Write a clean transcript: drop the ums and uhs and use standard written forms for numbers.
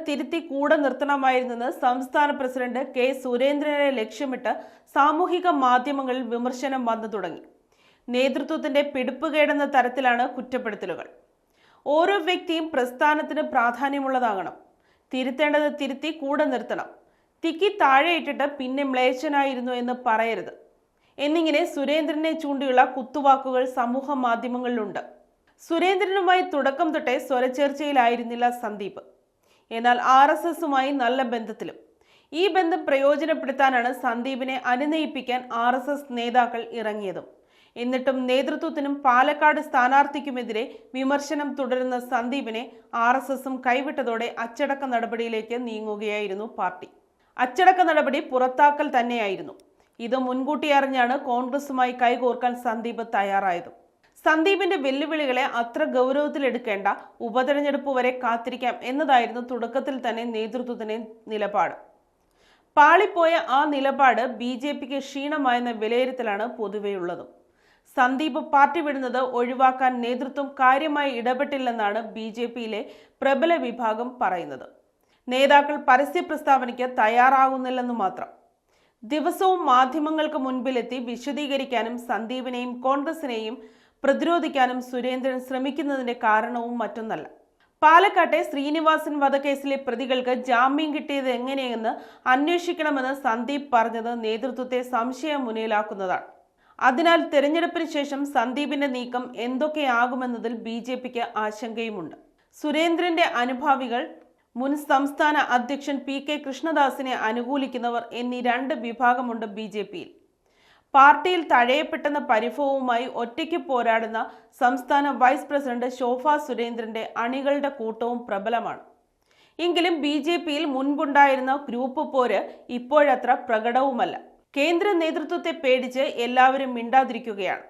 തിരുത്തി കൂടെ നിർത്തണമായിരുന്നെന്ന് സംസ്ഥാന പ്രസിഡന്റ് കെ സുരേന്ദ്രനെ ലക്ഷ്യമിട്ട് സാമൂഹിക മാധ്യമങ്ങളിൽ വിമർശനം വന്നു തുടങ്ങി. നേതൃത്വത്തിന്റെ പിടിപ്പുകേടെന്ന തരത്തിലാണ് കുറ്റപ്പെടുത്തലുകൾ. ഓരോ വ്യക്തിയും പ്രസ്ഥാനത്തിന് പ്രാധാന്യമുള്ളതാകണം. തിരുത്തേണ്ടത് തിരുത്തി കൂടെ നിർത്തണം. തിക്കി താഴെയിട്ടിട്ട് പിന്നെ മ്ലേച്ഛനായിരുന്നു എന്ന് പറയരുത് എന്നിങ്ങനെ സുരേന്ദ്രനെ ചൂണ്ടിയുള്ള കുത്തുവാക്കുകൾ സമൂഹ മാധ്യമങ്ങളിലുണ്ട്. സുരേന്ദ്രനുമായി തുടക്കം തൊട്ടേ സ്വരച്ചേർച്ചയിലായിരുന്നില്ല സന്ദീപ്. എന്നാൽ RSSുമായി നല്ല ബന്ധത്തിലും. ഈ ബന്ധം പ്രയോജനപ്പെടുത്താനാണ് സന്ദീപിനെ അനുനയിപ്പിക്കാൻ RSS നേതാക്കൾ ഇറങ്ങിയതും. എന്നിട്ടും നേതൃത്വത്തിനും പാലക്കാട് സ്ഥാനാർത്ഥിക്കുമെതിരെ വിമർശനം തുടരുന്ന സന്ദീപിനെ RSSും കൈവിട്ടതോടെ അച്ചടക്ക നടപടിയിലേക്ക് നീങ്ങുകയായിരുന്നു പാർട്ടി. അച്ചടക്ക നടപടി പുറത്താക്കൽ തന്നെയായിരുന്നു. ഇത് മുൻകൂട്ടി അറിഞ്ഞാണ് കോൺഗ്രസുമായി കൈകോർക്കാൻ സന്ദീപ് തയ്യാറായത്. സന്ദീപിന്റെ വെല്ലുവിളികളെ അത്ര ഗൗരവത്തിലെടുക്കേണ്ട, ഉപതെരഞ്ഞെടുപ്പ് വരെ കാത്തിരിക്കാം എന്നതായിരുന്നു തുടക്കത്തിൽ തന്നെ നേതൃത്വത്തിന്റെ നിലപാട്. പാളിപ്പോയ ആ നിലപാട് BJPക്ക് ക്ഷീണമായെന്ന വിലയിരുത്തലാണ് പൊതുവെയുള്ളതും. സന്ദീപ് പാർട്ടി വിടുന്നത് ഒഴിവാക്കാൻ നേതൃത്വം കാര്യമായി ഇടപെട്ടില്ലെന്നാണ് BJPയിലെ പ്രബല വിഭാഗം പറയുന്നത്. നേതാക്കൾ പരസ്യ പ്രസ്താവനയ്ക്ക് തയ്യാറാകുന്നില്ലെന്നു മാത്രം. ദിവസവും മാധ്യമങ്ങൾക്ക് മുൻപിലെത്തി വിശദീകരിക്കാനും സന്ദീപിനെയും കോൺഗ്രസിനെയും പ്രതിരോധിക്കാനും സുരേന്ദ്രൻ ശ്രമിക്കുന്നതിന്റെ കാരണവും മറ്റൊന്നല്ല. പാലക്കാട്ടെ ശ്രീനിവാസൻ വധക്കേസിലെ പ്രതികൾക്ക് ജാമ്യം കിട്ടിയത് എങ്ങനെയെന്ന് അന്വേഷിക്കണമെന്ന് സന്ദീപ് പറഞ്ഞത് നേതൃത്വത്തെ സംശയമുനയിലാക്കുന്നതാണ്. അതിനാൽ തെരഞ്ഞെടുപ്പിന് ശേഷം സന്ദീപിന്റെ നീക്കം എന്തൊക്കെയാകുമെന്നതിൽ BJPക്ക് ആശങ്കയുമുണ്ട്. സുരേന്ദ്രന്റെ അനുഭാവികൾ, മുൻ സംസ്ഥാന അധ്യക്ഷൻ PK കൃഷ്ണദാസിനെ അനുകൂലിക്കുന്നവർ എന്നീ രണ്ട് വിഭാഗമുണ്ട് BJPയിൽ. പാർട്ടിയിൽ തഴയപ്പെട്ടെന്ന പരിഭവവുമായി ഒറ്റയ്ക്ക് പോരാടുന്ന സംസ്ഥാന വൈസ് പ്രസിഡന്റ് ശോഭ സുരേന്ദ്രന്റെ അണികളുടെ കൂട്ടവും പ്രബലമാണ്. എങ്കിലും BJPയിൽ മുൻപുണ്ടായിരുന്ന ഗ്രൂപ്പ് പോര് ഇപ്പോഴത്ര പ്രകടവുമല്ല. കേന്ദ്ര നേതൃത്വത്തെ പേടിച്ച് എല്ലാവരും മിണ്ടാതിരിക്കുകയാണ്.